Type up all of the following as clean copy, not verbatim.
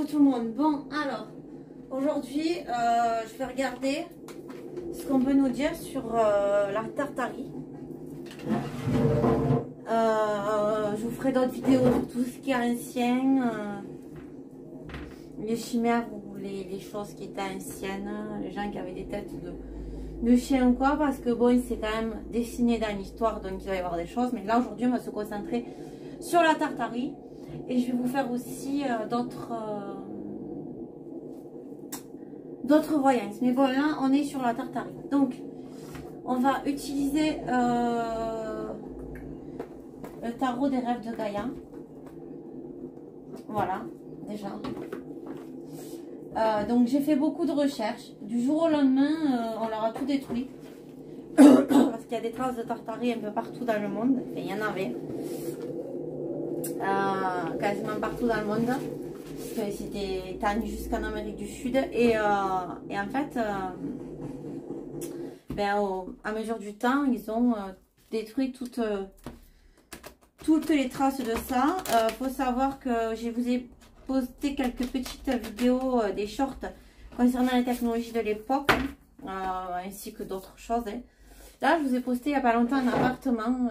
tout le monde. Bon, alors, aujourd'hui, je vais regarder ce qu'on peut nous dire sur la Tartarie. Je vous ferai d'autres vidéos sur tout ce qui est ancien, les chimères ou les choses qui étaient anciennes, les gens qui avaient des têtes de chiens ou quoi, parce que bon, c'est quand même dessiné dans l'histoire, donc il va y avoir des choses. Mais là, aujourd'hui, on va se concentrer sur la Tartarie. Et je vais vous faire aussi d'autres voyances. Mais bon, là, on est sur la Tartarie. Donc, on va utiliser le tarot des rêves de Gaïa. Voilà, déjà. Donc, j'ai fait beaucoup de recherches. Du jour au lendemain, on leur a tout détruit. Parce qu'il y a des traces de Tartarie un peu partout dans le monde. Enfin, il y en avait. Quasiment partout dans le monde. C'était étendu jusqu'en Amérique du Sud. Et en fait, à mesure du temps, ils ont détruit toutes les traces de ça. Faut savoir que je vous ai posté quelques petites vidéos, des shorts concernant les technologies de l'époque, ainsi que d'autres choses. Hein. Là, je vous ai posté il n'y a pas longtemps un appartement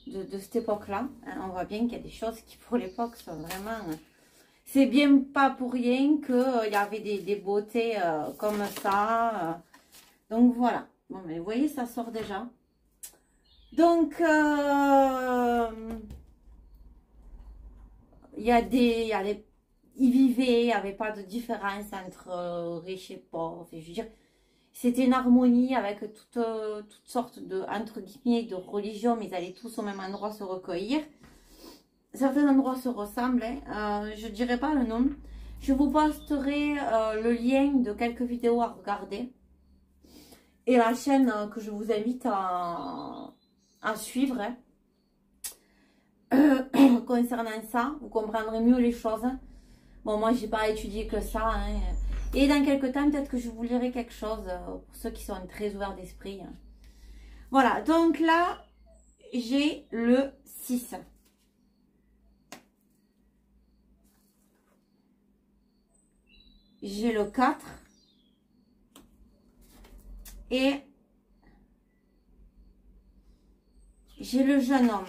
de cette époque-là. On voit bien qu'il y a des choses qui, pour l'époque, sont vraiment... C'est bien pas pour rien qu'il y avait des beautés comme ça. Donc, voilà. Bon, mais vous voyez, ça sort déjà. Donc, ils vivaient, il n'y avait pas de différence entre riches et pauvres. Je veux dire, c'était une harmonie avec toutes sortes de, entre guillemets, de religions, mais ils allaient tous au même endroit se recueillir. Certains endroits se ressemblent, hein. Je ne dirai pas le nom. Je vous posterai le lien de quelques vidéos à regarder. Et la chaîne que je vous invite à suivre. Hein. Concernant ça, vous comprendrez mieux les choses. Bon, moi, j'ai pas étudié que ça. Hein. Et dans quelques temps, peut-être que je vous lirai quelque chose pour ceux qui sont très ouverts d'esprit. Hein. Voilà, donc là, j'ai le 6. J'ai le 4. Et j'ai le jeune homme.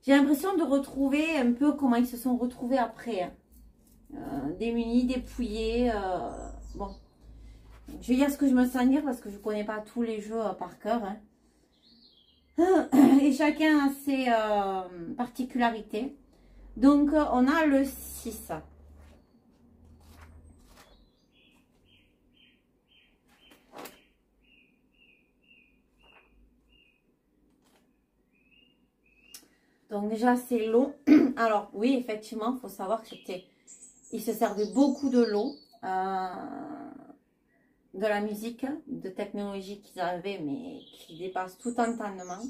J'ai l'impression de retrouver un peu comment ils se sont retrouvés après. Hein. Démunis, dépouillés. Bon, je vais dire ce que je me sens dire parce que je ne connais pas tous les jeux par cœur. Hein. Et chacun a ses particularités. Donc, on a le 6. Donc déjà, c'est l'eau. Alors, oui, effectivement, il faut savoir que il se servait beaucoup de l'eau, de la musique, de technologie qu'ils avaient, mais qui dépasse tout entendement.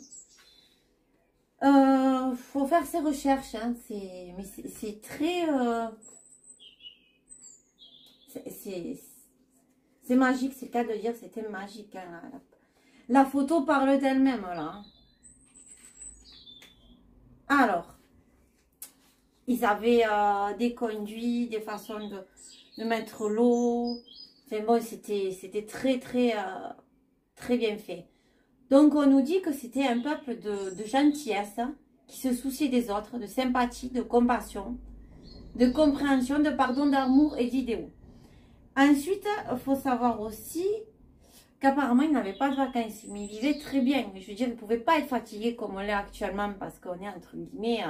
Faut faire ses recherches, hein, mais c'est très... c'est magique, c'est le cas de dire, c'était magique. Hein. La photo parle d'elle-même, là. Alors, ils avaient des conduits, des façons de mettre l'eau. Enfin bon, c'était très bien fait. Donc, on nous dit que c'était un peuple de gentillesse, hein, qui se souciait des autres, de sympathie, de compassion, de compréhension, de pardon, d'amour et d'idéaux. Ensuite, il faut savoir aussi qu'apparemment, ils n'avaient pas de vacances, mais ils vivaient très bien. Je veux dire, ils ne pouvaient pas être fatigués comme on l'est actuellement parce qu'on est, entre guillemets,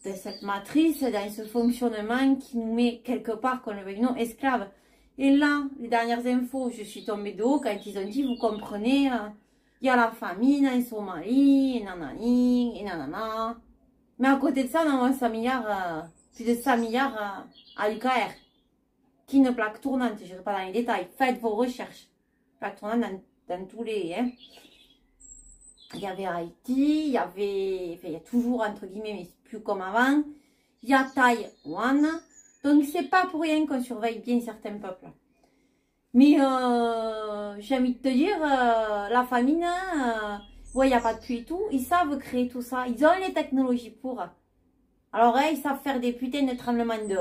dans cette matrice, dans ce fonctionnement qui nous met quelque part, qu'on le veuille non, esclaves. Et là, les dernières infos, je suis tombée de haut quand ils ont dit, vous comprenez, il y a la famine en Somalie, et nanani, et nanana. Mais à côté de ça, on a 5 milliards, plus de 5 milliards à l'UKR. Qui une plaque tournante, je ne vais pas dans les détails, faites vos recherches. Plaque tournante dans tous les... Hein. Il y avait Haïti, il y avait... Enfin, il y a toujours, entre guillemets, mais c'est plus comme avant. Il y a Taïwan. Donc, c'est pas pour rien qu'on surveille bien certains peuples. Mais, j'ai envie de te dire, la famine, ouais, il n'y a pas de pluie et tout. Ils savent créer tout ça. Ils ont les technologies pour. Alors, ils savent faire des putains de tremblements de...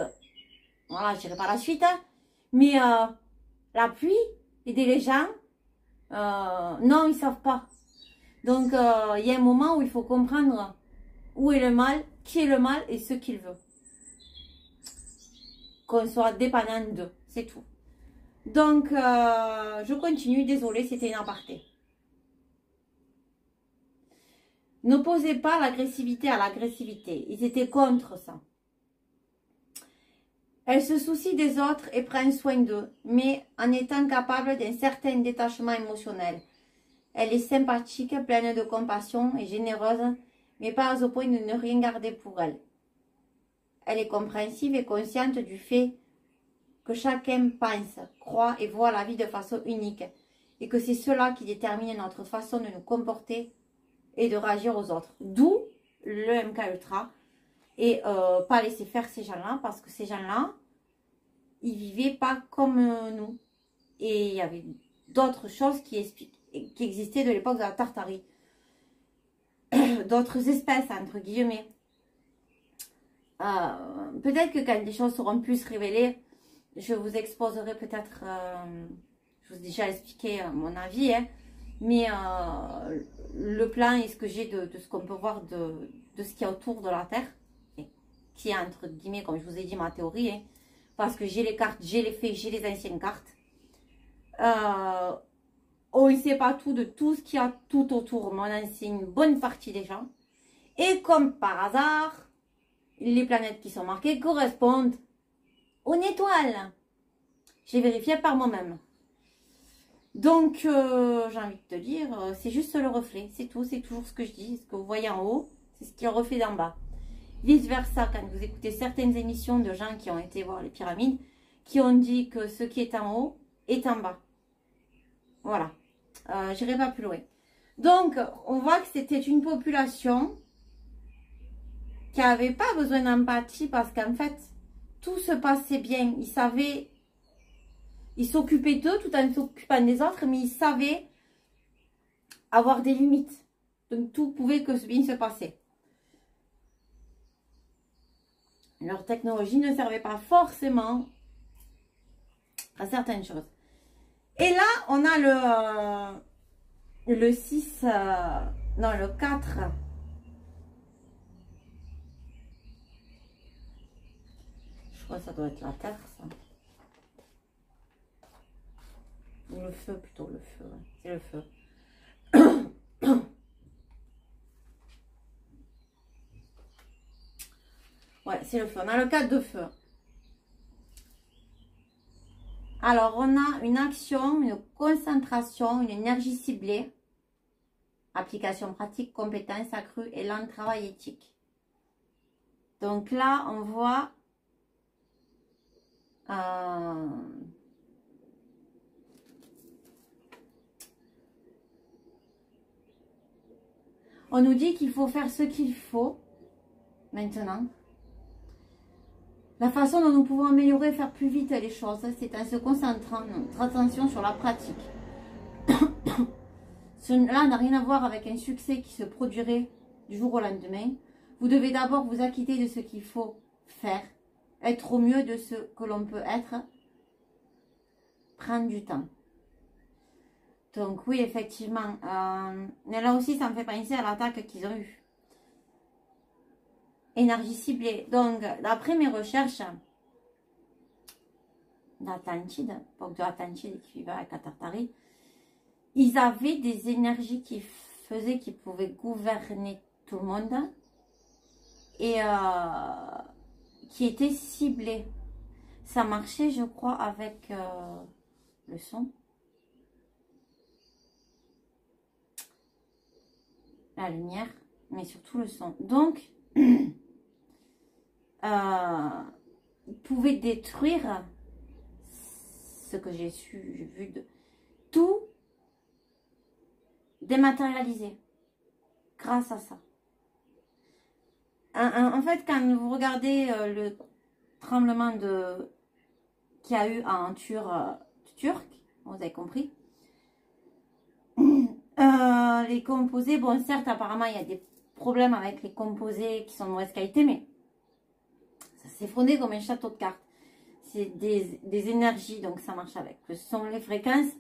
Voilà, je dirais pas la suite. Hein. Mais la pluie, aider les gens, non, ils savent pas. Donc, il y a un moment où il faut comprendre où est le mal, qui est le mal et ce qu'il veut. Qu'on soit dépendant d'eux, c'est tout. Donc, je continue. Désolée, c'était une aparté. N'opposez pas l'agressivité à l'agressivité. Ils étaient contre ça. Elle se soucie des autres et prend soin d'eux, mais en étant capable d'un certain détachement émotionnel. Elle est sympathique, pleine de compassion et généreuse, mais pas au point de ne rien garder pour elle. Elle est compréhensive et consciente du fait que chacun pense, croit et voit la vie de façon unique, et que c'est cela qui détermine notre façon de nous comporter et de réagir aux autres. D'où le MK Ultra. Et pas laisser faire ces gens-là, parce que ces gens-là, ils vivaient pas comme nous. Et il y avait d'autres choses qui existaient de l'époque de la Tartarie. D'autres espèces, entre guillemets. Peut-être que quand les choses seront plus révélées, je vous exposerai peut-être, je vous ai déjà expliqué mon avis, hein, mais le plan et ce que j'ai de ce qu'on peut voir de ce qu'il y a autour de la Terre, qui est entre guillemets, comme je vous ai dit, ma théorie, hein, parce que j'ai les cartes, j'ai les faits, j'ai les anciennes cartes. On ne sait pas tout de tout ce qu'il y a tout autour, mais on en sait une bonne partie des gens. Et comme par hasard, les planètes qui sont marquées correspondent aux étoiles. J'ai vérifié par moi-même. Donc, j'ai envie de te dire, c'est juste le reflet, c'est tout, c'est toujours ce que je dis. Ce que vous voyez en haut, c'est ce qui est reflet d'en bas. Vice versa, quand vous écoutez certaines émissions de gens qui ont été voir les pyramides, qui ont dit que ce qui est en haut est en bas. Voilà. J'irai pas plus loin. Donc, on voit que c'était une population qui n'avait pas besoin d'empathie parce qu'en fait, tout se passait bien. Ils savaient, ils s'occupaient d'eux tout en s'occupant des autres, mais ils savaient avoir des limites. Donc, tout pouvait que bien se passer. Leur technologie ne servait pas forcément à certaines choses. Et là, on a le 6, non, le 4. Je crois que ça doit être la terre, ça. Ou le feu, plutôt, le feu. Ouais. C'est le feu. Ouais, c'est le feu. On a le 4 de feu. Alors, on a une action, une concentration, une énergie ciblée, application pratique, compétence accrue et lent travail éthique. Donc là, on voit on nous dit qu'il faut faire ce qu'il faut maintenant. La façon dont nous pouvons améliorer et faire plus vite les choses, c'est en se concentrant notre attention sur la pratique. Cela n'a rien à voir avec un succès qui se produirait du jour au lendemain. Vous devez d'abord vous acquitter de ce qu'il faut faire, être au mieux de ce que l'on peut être, prendre du temps. Donc oui, effectivement, mais là aussi, ça me fait penser à l'attaque qu'ils ont eue. Énergie ciblée. Donc, d'après mes recherches d'Atlantide, époque de l'Atlantide qui vivait avec la Tartarie, ils avaient des énergies qui faisaient qu'ils pouvaient gouverner tout le monde et qui étaient ciblées. Ça marchait, je crois, avec le son. La lumière, mais surtout le son. Donc, ils pouvaient détruire ce que j'ai vu de tout dématérialisé grâce à ça. En fait, quand vous regardez le tremblement qu'il y a eu en turc, vous avez compris, les composés, bon certes apparemment il y a des problèmes avec les composés qui sont de mauvaise qualité, mais C'est fondé comme un château de cartes. C'est des énergies, donc ça marche avec. Ce sont les fréquences.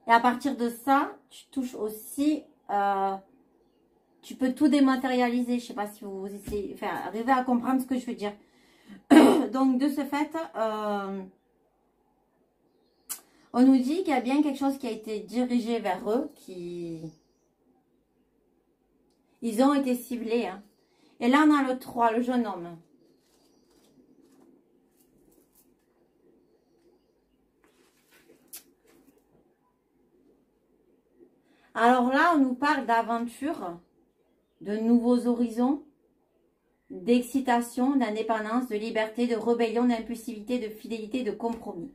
Et à partir de ça, tu touches aussi... tu peux tout dématérialiser. Je ne sais pas si vous essayez, enfin, arrivez à comprendre ce que je veux dire. Donc, de ce fait, on nous dit qu'il y a bien quelque chose qui a été dirigé vers eux, ils ont été ciblés. Hein. Et là, on a le 3, le jeune homme. Alors là, on nous parle d'aventure, de nouveaux horizons, d'excitation, d'indépendance, de liberté, de rébellion, d'impulsivité, de fidélité, de compromis.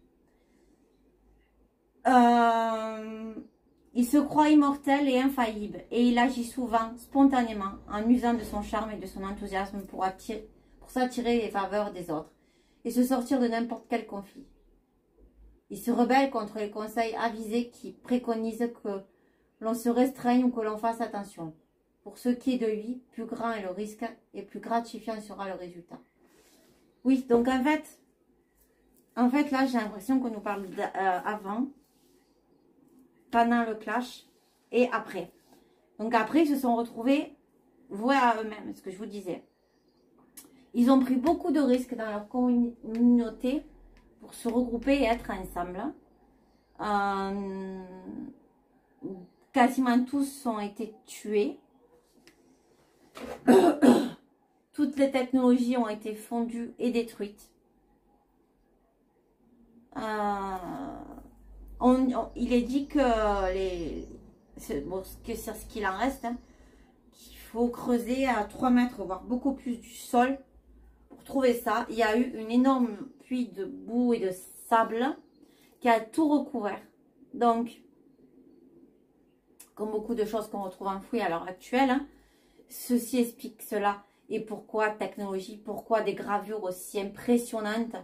Il se croit immortel et infaillible et il agit souvent, spontanément, en usant de son charme et de son enthousiasme pour s'attirer les faveurs des autres et se sortir de n'importe quel conflit. Il se rebelle contre les conseils avisés qui préconisent que l'on se restreigne ou que l'on fasse attention. Pour ce qui est de lui, plus grand est le risque et plus gratifiant sera le résultat. Oui, donc en fait là, j'ai l'impression qu'on nous parle avant, pendant le clash et après. Donc après, ils se sont retrouvés voués à eux-mêmes, ce que je vous disais. Ils ont pris beaucoup de risques dans leur communauté pour se regrouper et être ensemble. Quasiment tous ont été tués. Toutes les technologies ont été fondues et détruites. Il est dit que c'est ce qu'il en reste, hein, qu'il faut creuser à 3 mètres, voire beaucoup plus du sol pour trouver ça. Il y a eu une énorme pluie de boue et de sable qui a tout recouvert. Donc, comme beaucoup de choses qu'on retrouve enfouies à l'heure actuelle, hein, ceci explique cela. Et pourquoi technologie, pourquoi des gravures aussi impressionnantes.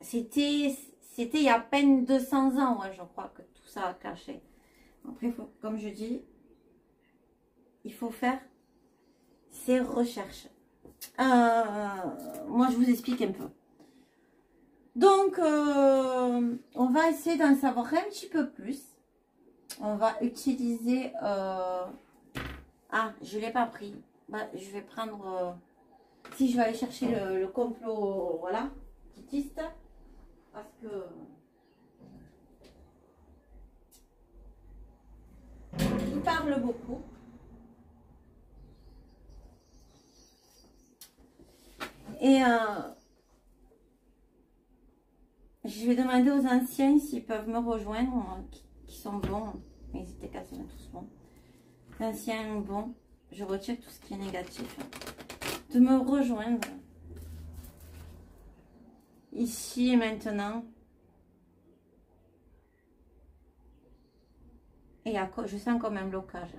C'était il y a à peine 200 ans, ouais, je crois, que tout ça a clashé. Après, comme je dis, il faut faire ses recherches. Moi, je vous explique un peu. Donc, on va essayer d'en savoir un petit peu plus. On va utiliser... Ah, je ne l'ai pas pris. Bah, je vais prendre... Si je vais aller chercher le complot, voilà, kitiste. Parce que... il parle beaucoup. Et je vais demander aux anciens s'ils peuvent me rejoindre, qui sont bons. N'hésitez qu'à se mettre tous bons. Anciens bons, je retire tout ce qui est négatif. De me rejoindre ici et maintenant. Et je sens comme un blocage.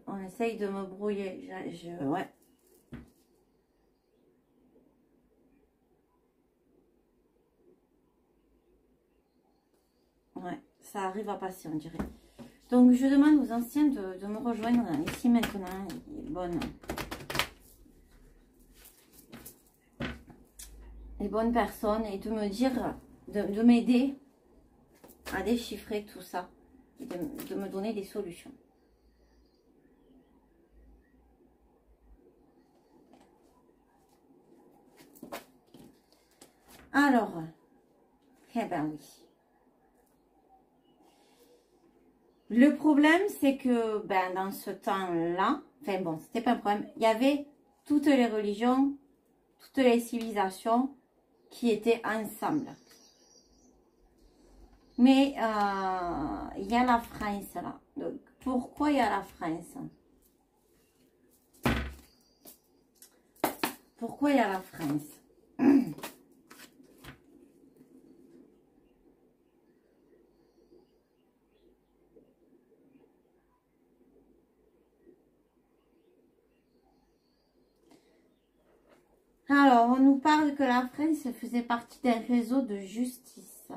On essaye de me brouiller. Ouais. Ouais, ça arrive à passer, on dirait. Donc, je demande aux anciens de me rejoindre ici maintenant. Les bonnes personnes et de me dire, de m'aider à déchiffrer tout ça et de me donner des solutions. Alors, eh ben oui. Le problème, c'est que dans ce temps-là, enfin bon, c'était pas un problème, il y avait toutes les religions, toutes les civilisations qui étaient ensemble. Mais il y a la France là. Donc, pourquoi il y a la France? Pourquoi il y a la France? Alors, on nous parle que la France faisait partie d'un réseau de justice.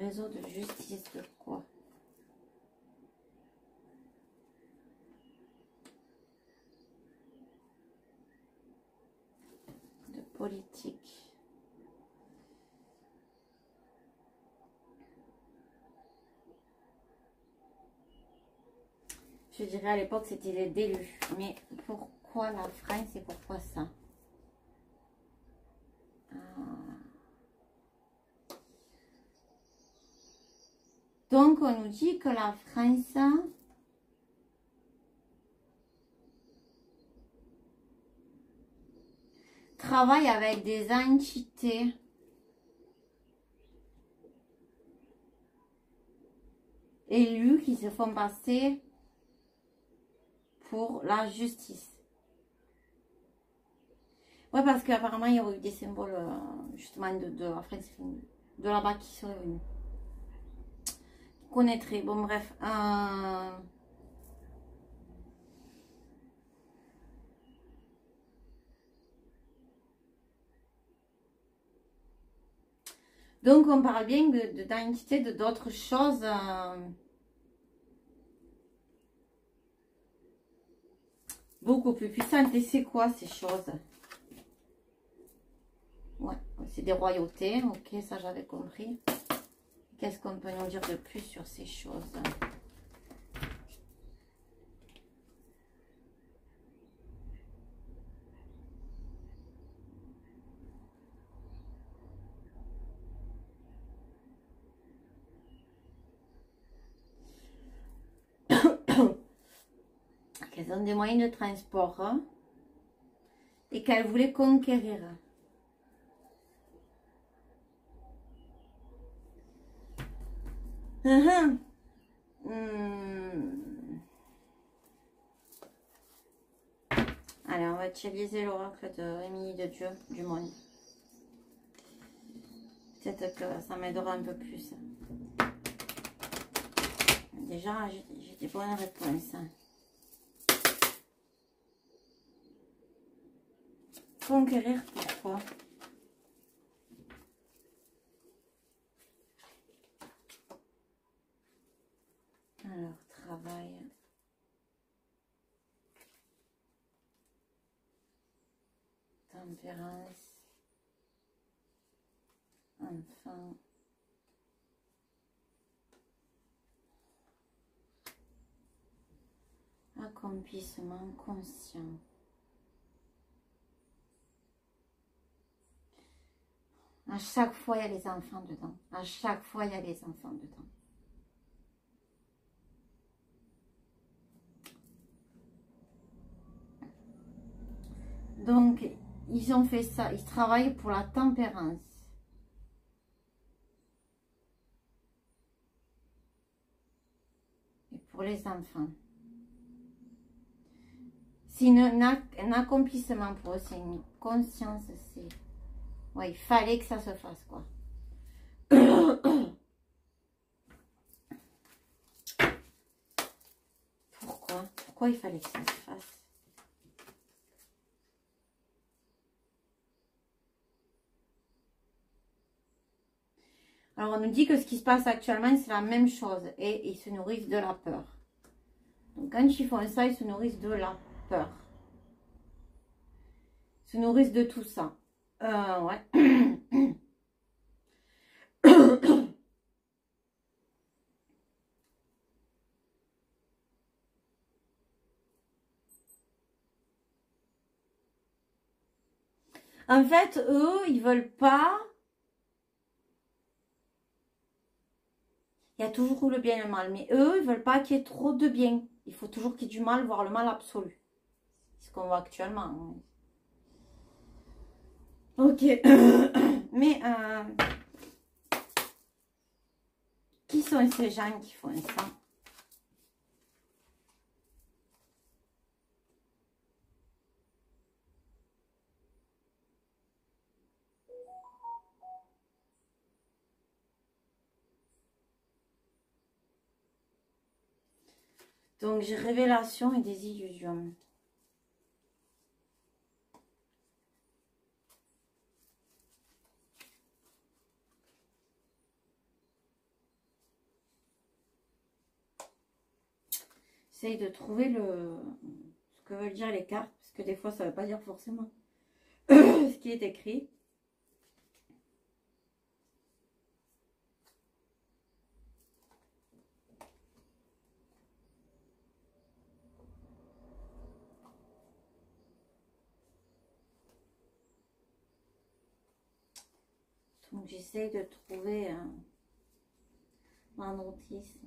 réseau de justice de quoi? De politique. Je dirais à l'époque c'était les d'élus. Mais pourquoi la France et pourquoi ça? Donc on nous dit que la France travaille avec des entités élues qui se font passer pour la justice. Ouais, parce qu'apparemment, il y aurait eu des symboles, justement, de la France, de là-bas qui seraient venus. Vous connaîtrez. Bon, bref. Donc, on parle bien d'identité, de d'autres choses. Beaucoup plus puissantes. Et c'est quoi ces choses? Ouais, c'est des royautés. Ok, ça j'avais compris. Qu'est-ce qu'on peut nous dire de plus sur ces choses? Qu'elles ont des moyens de transport, hein, et qu'elles voulaient conquérir. Allez, on va utiliser l'oracle de Émilie de Dieu du monde. Peut-être que ça m'aidera un peu plus. Déjà, j'ai des bonnes réponses. Conquérir, pourquoi? Alors, travail. Tempérance. Enfin. Accomplissement conscient. À chaque fois, il y a les enfants dedans. À chaque fois, il y a les enfants dedans. Donc, ils ont fait ça. Ils travaillent pour la tempérance. Et pour les enfants. C'est un accomplissement pour eux. C'est une conscience. Ouais, il fallait que ça se fasse, quoi. Pourquoi il fallait que ça se fasse? Alors, on nous dit que ce qui se passe actuellement, c'est la même chose. Et ils se nourrissent de la peur. Donc, quand ils font ça, ils se nourrissent de la peur. Ils se nourrissent de tout ça. Ouais. En fait, eux, ils veulent pas... Il y a toujours le bien et le mal. Mais eux, ils veulent pas qu'il y ait trop de bien. Il faut toujours qu'il y ait du mal, voire le mal absolu. C'est ce qu'on voit actuellement. Ok. Mais... qui sont ces gens qui font ça? Donc, j'ai révélation et des illusions. j'essaye de trouver ce que veulent dire les cartes, parce que des fois, ça ne veut pas dire forcément ce qui est écrit. Donc, j'essaye de trouver ma notice.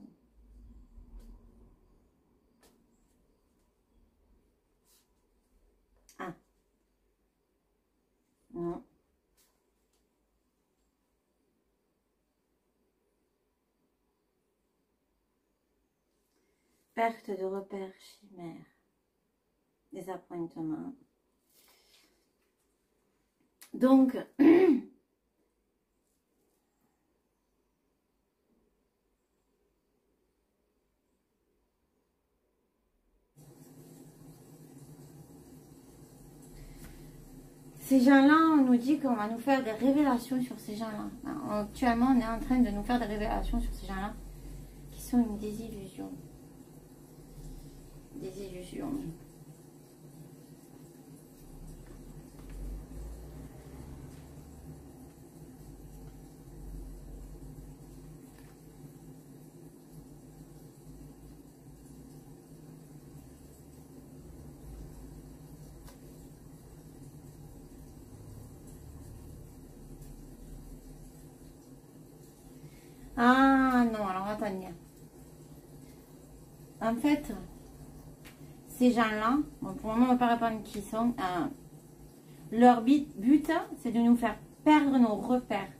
Ah. Non. Perte de repères chimères. Désappointement. Donc, ces gens-là, on nous dit qu'on va nous faire des révélations sur ces gens-là. Actuellement, on est en train de nous faire des révélations sur ces gens-là qui sont une désillusion. Des illusions. Ah non, alors attendez. En fait, ces gens-là, bon, pour le moment, on ne va pas répondre qui sont. Leur but, c'est de nous faire perdre nos repères.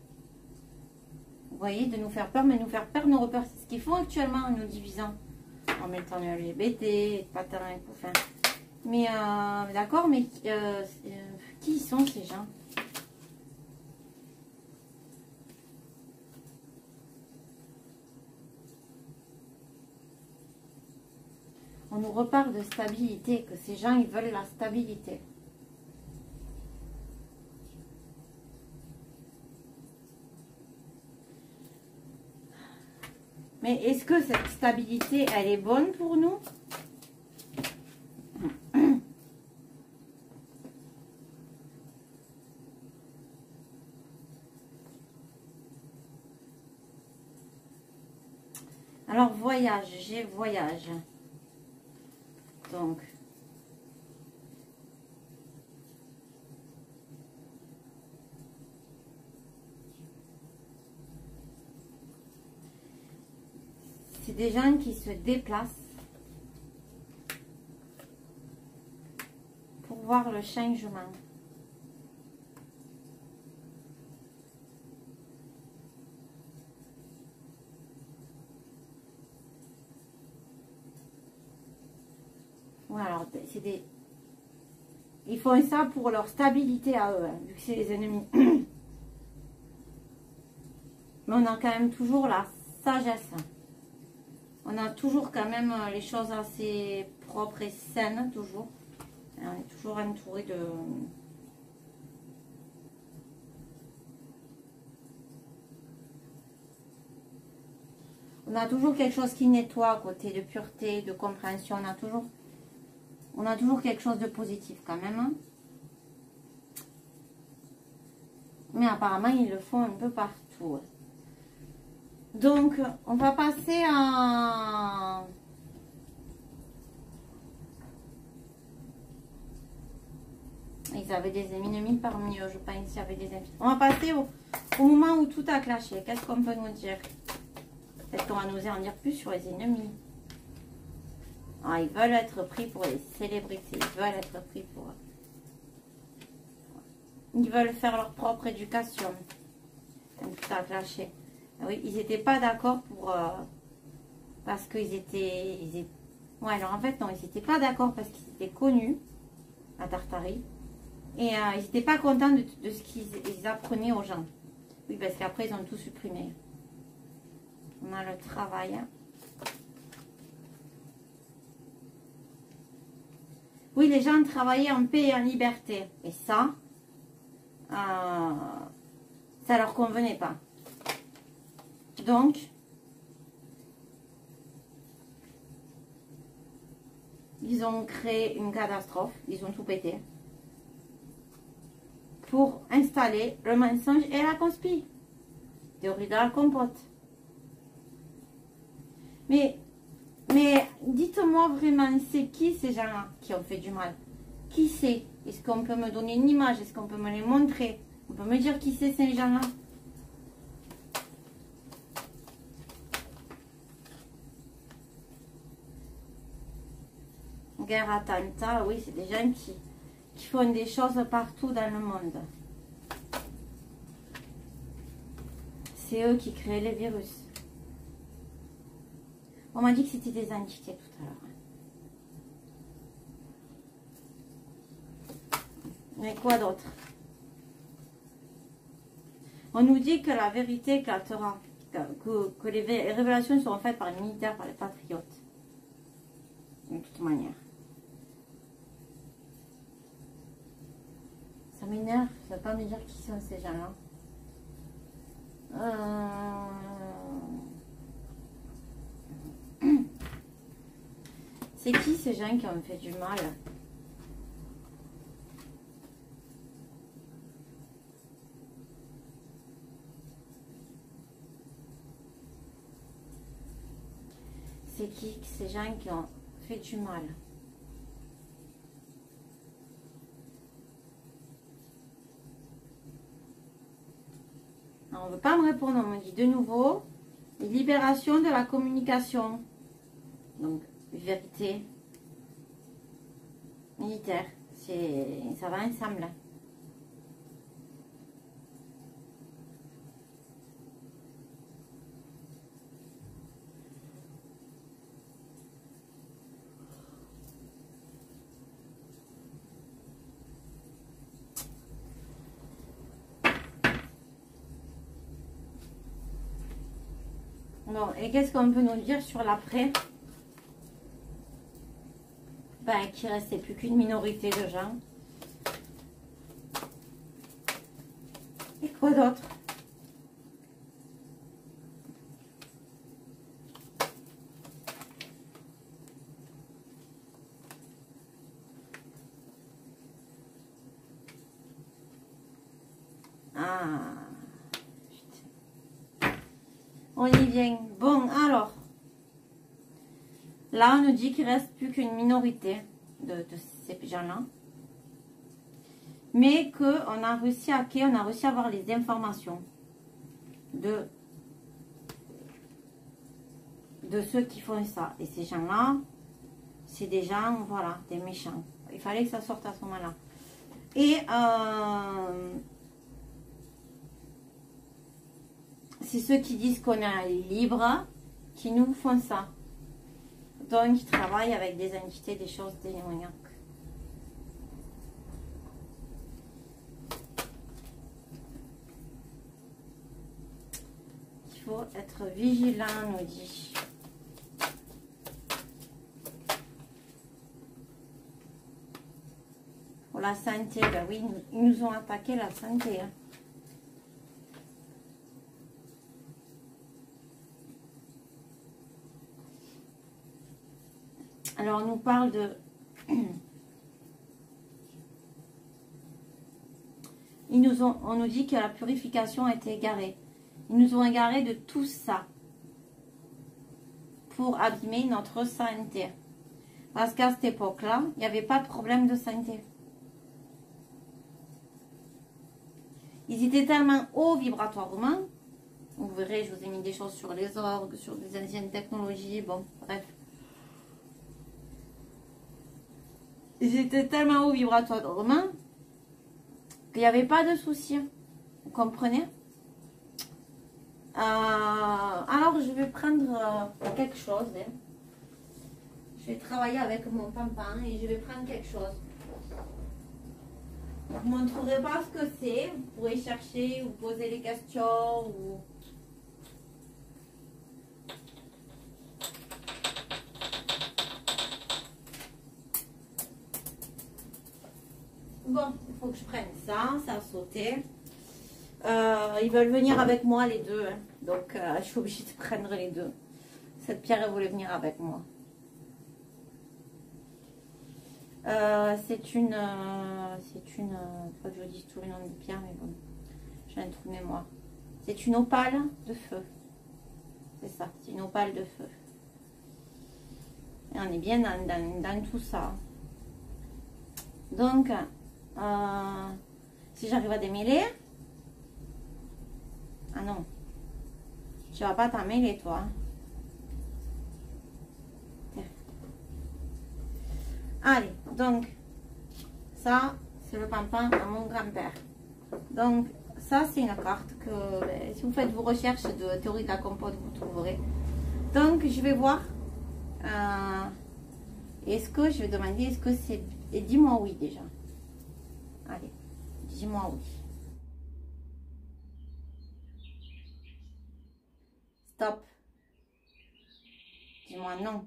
Vous voyez, de nous faire peur, mais nous faire perdre nos repères. C'est ce qu'ils font actuellement en nous divisant. En mettant le LGBT, patin et couffin. Mais, d'accord, mais qui sont ces gens? On nous reparle de stabilité, que ces gens, ils veulent la stabilité. Mais est-ce que cette stabilité, elle est bonne pour nous? Alors, voyage, j'ai voyage. Donc, c'est des gens qui se déplacent pour voir le changement. Ouais, alors, c'est des... Ils font ça pour leur stabilité à eux, hein, vu que c'est les ennemis. Mais on a quand même toujours la sagesse. On a toujours quand même les choses assez propres et saines, toujours. Et on est toujours entouré de... On a toujours quelque chose qui nettoie à côté de pureté, de compréhension. On a toujours quelque chose de positif quand même. Hein. Mais apparemment, ils le font un peu partout. Donc, on va passer à... Ils avaient des ennemis parmi eux, je pense qu'il y avait des ennemis. On va passer au moment où tout a clashé. Qu'est-ce qu'on peut nous dire? Peut-être qu'on va nous en dire plus sur les ennemis. Ah, ils veulent être pris pour les célébrités. Ils veulent être pris pour... Ils veulent faire leur propre éducation. Comme tout a clashé. Ah oui, ils n'étaient pas d'accord pour... parce qu'ils étaient... Ouais, alors en fait, non, ils n'étaient pas d'accord parce qu'ils étaient connus à Tartarie. Et ils n'étaient pas contents de ce qu'ils apprenaient aux gens. Oui, parce qu'après, ils ont tout supprimé. On a le travail. Oui, les gens travaillaient en paix et en liberté. Et ça, ça leur convenait pas. Donc, ils ont créé une catastrophe, ils ont tout pété pour installer le mensonge et la conspi. Théorie de la compote. Mais dites-moi vraiment, c'est qui ces gens-là qui ont fait du mal? Qui c'est? Est-ce qu'on peut me donner une image? Est-ce qu'on peut me les montrer? On peut me dire qui c'est ces gens-là? Guerre, attentat, oui, c'est des gens qui font des choses partout dans le monde. C'est eux qui créent les virus. On m'a dit que c'était des entités tout à l'heure. Mais quoi d'autre? On nous dit que la vérité éclatera, que les révélations seront faites par les militaires, par les patriotes. De toute manière. Ça m'énerve, ça ne va pas me dire qui sont ces gens-là. C'est qui ces gens qui ont fait du mal? C'est qui ces gens qui ont fait du mal? On ne veut pas me répondre, on me dit de nouveau, libération de la communication. Donc, vérité militaire, ça va ensemble. Bon, et qu'est-ce qu'on peut nous dire sur l'après? Ben, qu'il ne restait plus qu'une minorité de gens. Et quoi d'autre? Ah, putain. On y vient. Bon, alors. Là, on nous dit qu'il ne reste plus qu'une minorité de ces gens-là. Mais qu'on a réussi à hacker, on a réussi à avoir les informations de ceux qui font ça. Et ces gens-là, c'est des gens, voilà, des méchants. Il fallait que ça sorte à ce moment-là. Et c'est ceux qui disent qu'on est libre qui nous font ça. Donc, ils travaillent avec des entités, des choses démoniaques. Il faut être vigilant, nous dit. Pour la santé, ben oui, ils nous ont attaqué la santé. Hein. Alors, on nous parle de... on nous dit que la purification a été égarée. Ils nous ont égaré de tout ça pour abîmer notre santé. Parce qu'à cette époque-là, il n'y avait pas de problème de santé. Ils étaient tellement hauts vibratoirement. Vous verrez, je vous ai mis des choses sur les orgues, sur des anciennes technologies, bon, bref. Ils étaient tellement hauts vibratoirement qu'il n'y avait pas de soucis. Vous comprenez? Alors, je vais prendre quelque chose. Hein. Je vais travailler avec mon pampan et je vais prendre quelque chose. Je ne vous montrerai pas ce que c'est. Vous pourrez chercher ou poser des questions. Ou... Bon, il faut que je prenne ça. Ça a sauté. Ils veulent venir avec moi les deux. Hein. Donc, je suis obligée de prendre les deux. Cette pierre, elle voulait venir avec moi. faut que je vous dise tout le nom de pierre, mais bon, j'ai un trou de mémoire. C'est une opale de feu. C'est ça, c'est une opale de feu. Et on est bien dans tout ça. Donc, si j'arrive à démêler... Ah non, tu vas pas t'en mêler, toi. Allez, donc, ça, c'est le pampin à mon grand-père. Donc, ça, c'est une carte que, si vous faites vos recherches de théorie de la compote, vous trouverez. Donc, je vais voir. Est-ce que, je vais demander, est-ce que c'est... Et dis-moi oui, déjà. Allez, dis-moi oui. Stop. Dis-moi non.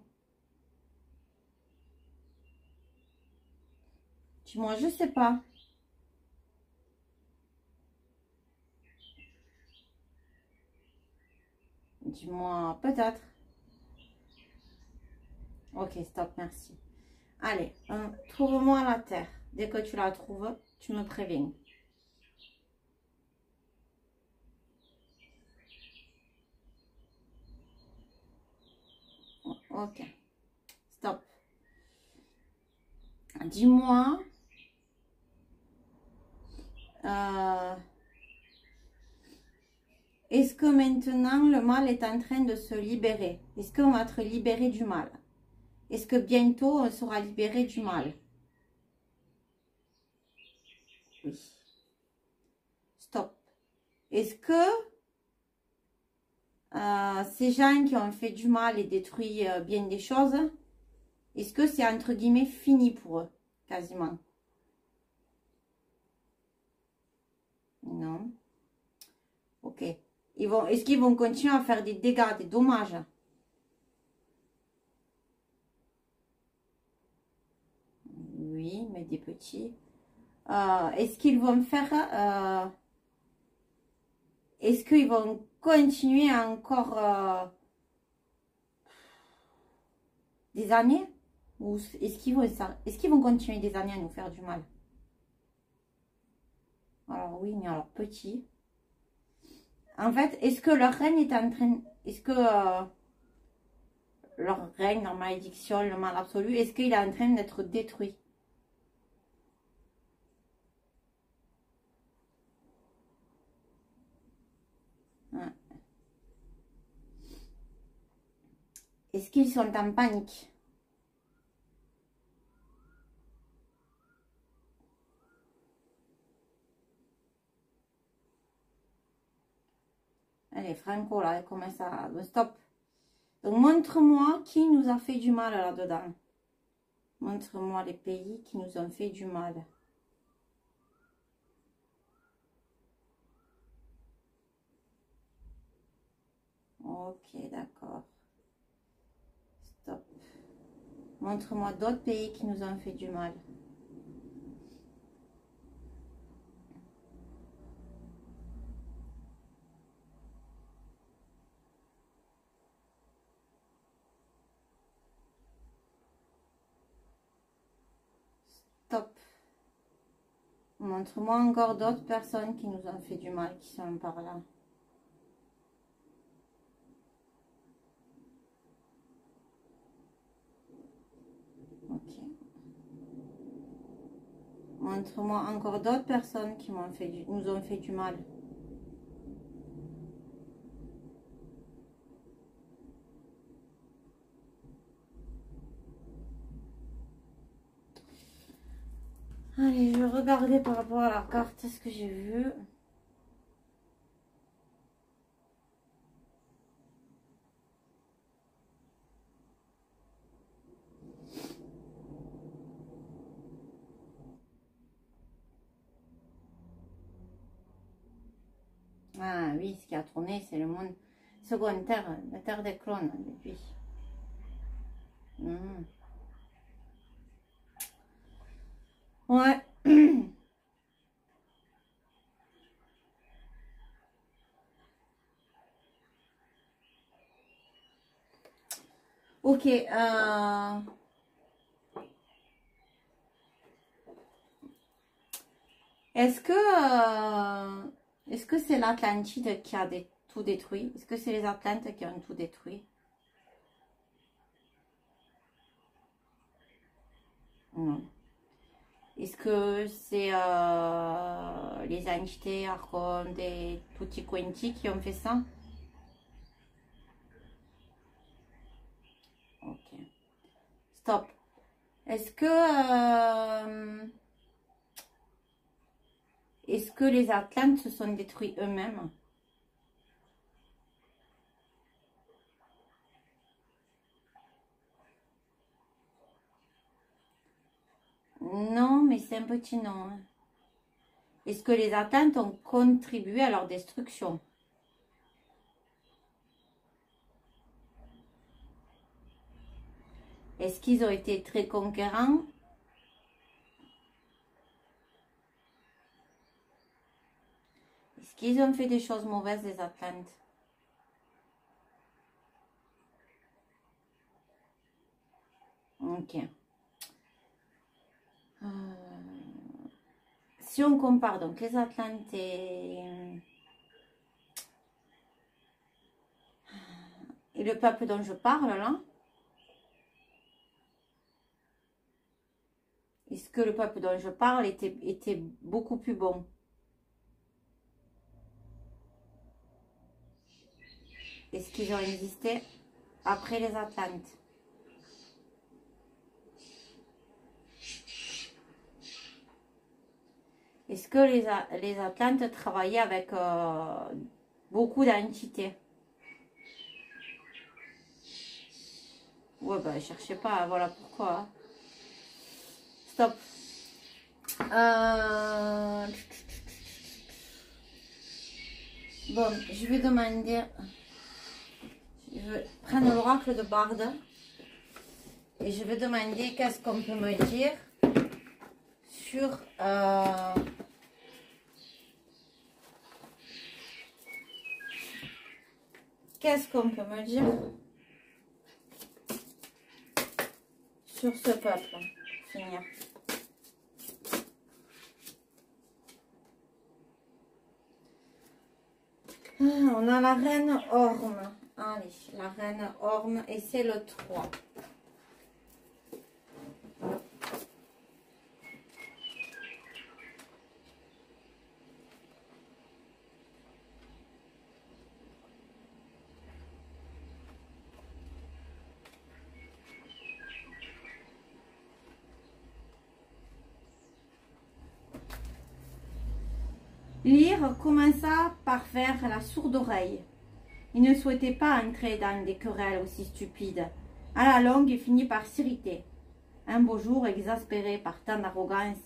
Dis-moi, je sais pas. Dis-moi peut-être. Ok, stop, merci. Allez, trouve-moi la terre. Dès que tu la trouves, tu me préviens. Ok, stop. Dis-moi. Est-ce que maintenant le mal est en train de se libérer? Est-ce qu'on va être libéré du mal? Est-ce que bientôt on sera libéré du mal? Oui. Stop. Est-ce que ces gens qui ont fait du mal et détruit bien des choses, est-ce que c'est entre guillemets fini pour eux? Quasiment. Non. Ok. Est-ce qu'ils vont continuer à faire des dégâts, des dommages? Oui, mais des petits. Est-ce qu'ils vont faire... est-ce qu'ils vont continuer encore des années? Ou est-ce qu'ils vont continuer des années à nous faire du mal? Alors oui, mais alors petit. En fait, est-ce que leur règne est en train... Est-ce que leur règne, leur malédiction, le mal absolu, est-ce qu'il est en train d'être détruit? Hein. Est-ce qu'ils sont en panique? Allez, Franco, là, comment ça... Stop. Donc, montre-moi qui nous a fait du mal là-dedans. Montre-moi les pays qui nous ont fait du mal. Ok, d'accord. Stop. Montre-moi d'autres pays qui nous ont fait du mal. Stop. Montre-moi encore d'autres personnes qui nous ont fait du mal, qui sont par là. Ok. Montre-moi encore d'autres personnes qui nous ont fait du mal. Allez, je vais regarder par rapport à la carte ce que j'ai vu. Ah oui, ce qui a tourné, c'est le monde seconde terre, la terre des clones depuis. Ouais. Ok. Est-ce que c'est l'Atlantide qui a tout détruit? Est-ce que c'est les Atlantes qui ont tout détruit? Non. Est-ce que c'est les entités archontes et tutti quanti qui ont fait ça? Ok. Stop. Est-ce que les Atlantes se sont détruits eux-mêmes? Non, mais c'est un petit non. Hein. Est-ce que les Atlantes ont contribué à leur destruction? Est-ce qu'ils ont été très conquérants? Est-ce qu'ils ont fait des choses mauvaises, les Atlantes? Ok. Si on compare donc les Atlantes et le peuple dont je parle là, est-ce que le peuple dont je parle était beaucoup plus bon? Est-ce qu'ils ont existé après les Atlantes? Est-ce que les Atlantes travaillaient avec beaucoup d'entités? Ouais, bah, cherchez pas, voilà pourquoi. Stop. Bon, je vais demander... Je vais prendre l'oracle de Barde. Et je vais demander qu'est-ce qu'on peut me dire sur... qu'est-ce qu'on peut me dire sur ce peuple? Finir. On a la reine Orme. Allez, la reine Orme et c'est le 3. Lyre commença par faire la sourde oreille. Il ne souhaitait pas entrer dans des querelles aussi stupides. À la longue, il finit par s'irriter. Un beau jour, exaspéré par tant d'arrogance,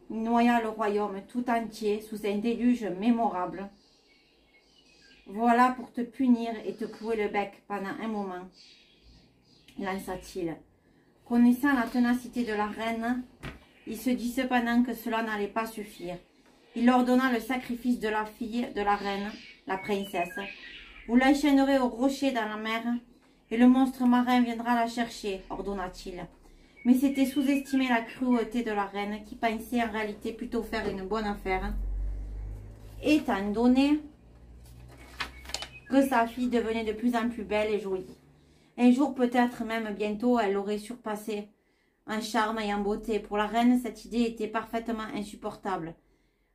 il noya le royaume tout entier sous un déluge mémorable. Voilà pour te punir et te clouer le bec pendant un moment, lança-t-il. Connaissant la ténacité de la reine, il se dit cependant que cela n'allait pas suffire. Il ordonna le sacrifice de la fille de la reine, la princesse. Vous l'enchaînerez au rocher dans la mer et le monstre marin viendra la chercher, ordonna-t-il. Mais c'était sous-estimer la cruauté de la reine qui pensait en réalité plutôt faire une bonne affaire, étant donné que sa fille devenait de plus en plus belle et jolie. Un jour, peut-être même bientôt, elle l'aurait surpassé en charme et en beauté. Pour la reine, cette idée était parfaitement insupportable.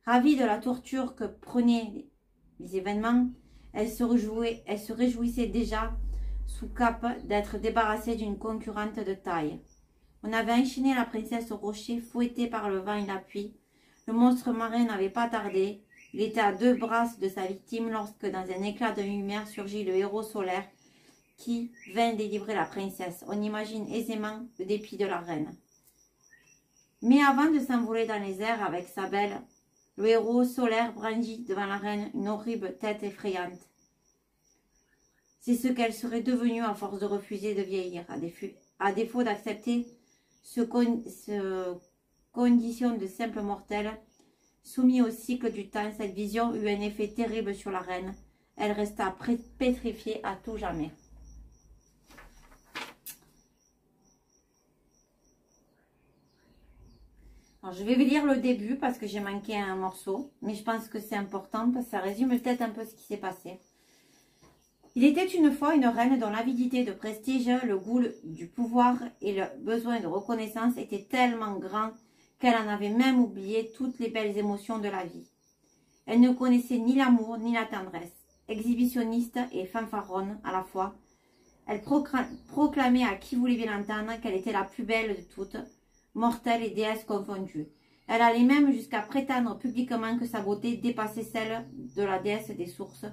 Ravie de la torture que prenaient les événements, elle se réjouissait déjà sous cape d'être débarrassée d'une concurrente de taille. On avait enchaîné la princesse au rocher, fouettée par le vent et la pluie. Le monstre marin n'avait pas tardé. Il était à 2 brasses de sa victime lorsque, dans un éclat de lumière, surgit le héros solaire qui vint délivrer la princesse. On imagine aisément le dépit de la reine. Mais avant de s'envoler dans les airs avec sa belle, le héros solaire brandit devant la reine une horrible tête effrayante. C'est ce qu'elle serait devenue à force de refuser de vieillir, à défaut d'accepter ce condition de simple mortel. Soumis au cycle du temps, cette vision eut un effet terrible sur la reine. Elle resta pétrifiée à tout jamais. Alors, je vais vous lire le début parce que j'ai manqué un morceau. Mais je pense que c'est important parce que ça résume peut-être un peu ce qui s'est passé. Il était une fois une reine dont l'avidité de prestige, le goût du pouvoir et le besoin de reconnaissance étaient tellement grands qu'elle en avait même oublié toutes les belles émotions de la vie. Elle ne connaissait ni l'amour ni la tendresse. Exhibitionniste et fanfaronne à la fois, elle proclamait à qui voulait bien l'entendre qu'elle était la plus belle de toutes, mortelle et déesse confondues. Elle allait même jusqu'à prétendre publiquement que sa beauté dépassait celle de la déesse des sources,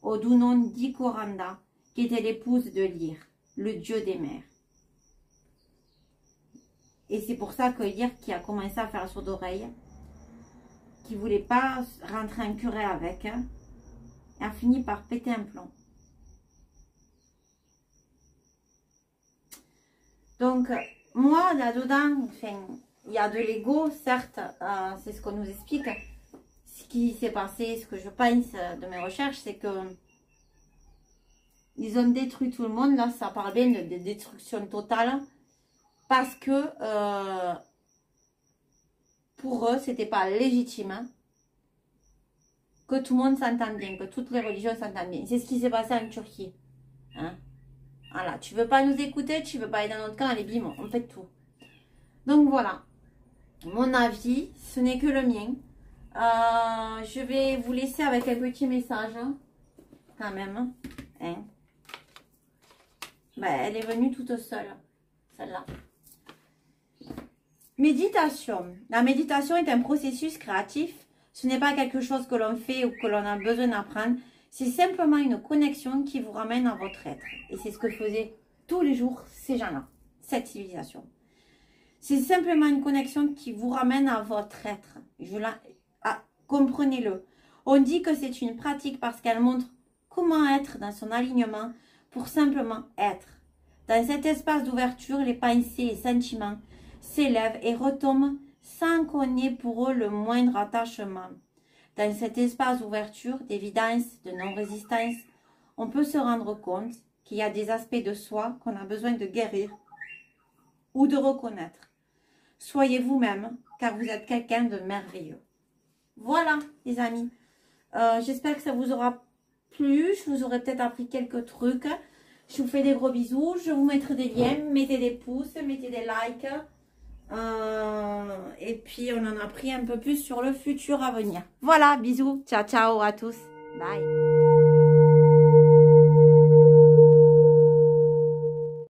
au doux nom d'Ikoranda, qui était l'épouse de Lyre, le dieu des mers. Et c'est pour ça que Lyre, qui a commencé à faire la sourde oreille, qui ne voulait pas rentrer en querelle avec, a fini par péter un plomb. Donc, moi, là-dedans, enfin, il y a de l'ego, certes, c'est ce qu'on nous explique. Ce qui s'est passé, ce que je pense de mes recherches, c'est que ils ont détruit tout le monde. Là, ça parle bien de destruction totale. Parce que pour eux, c'était pas légitime que tout le monde s'entende bien, que toutes les religions s'entendent bien. C'est ce qui s'est passé en Turquie. Hein? Voilà, tu veux pas nous écouter, tu veux pas aller dans notre camp, allez, bim, on fait tout. Donc voilà, mon avis, ce n'est que le mien. Je vais vous laisser avec un petit message, quand même. Hein. Ben, elle est venue toute seule, celle-là. Méditation. La méditation est un processus créatif. Ce n'est pas quelque chose que l'on fait ou que l'on a besoin d'apprendre. C'est simplement une connexion qui vous ramène à votre être. Et c'est ce que faisaient tous les jours ces gens-là, cette civilisation. C'est simplement une connexion qui vous ramène à votre être. Comprenez-le. On dit que c'est une pratique parce qu'elle montre comment être dans son alignement pour simplement être. Dans cet espace d'ouverture, les pensées et sentiments s'élèvent et retombent sans qu'on ait pour eux le moindre attachement. Dans cet espace d'ouverture, d'évidence, de non-résistance, on peut se rendre compte qu'il y a des aspects de soi qu'on a besoin de guérir ou de reconnaître. Soyez vous-même, car vous êtes quelqu'un de merveilleux. Voilà, les amis. J'espère que ça vous aura plu. Je vous aurai peut-être appris quelques trucs. Je vous fais des gros bisous. Je vous mettrai des liens. Mettez des pouces, mettez des likes. Et puis, on en a appris un peu plus sur le futur à venir. Voilà, bisous. Ciao, ciao à tous. Bye.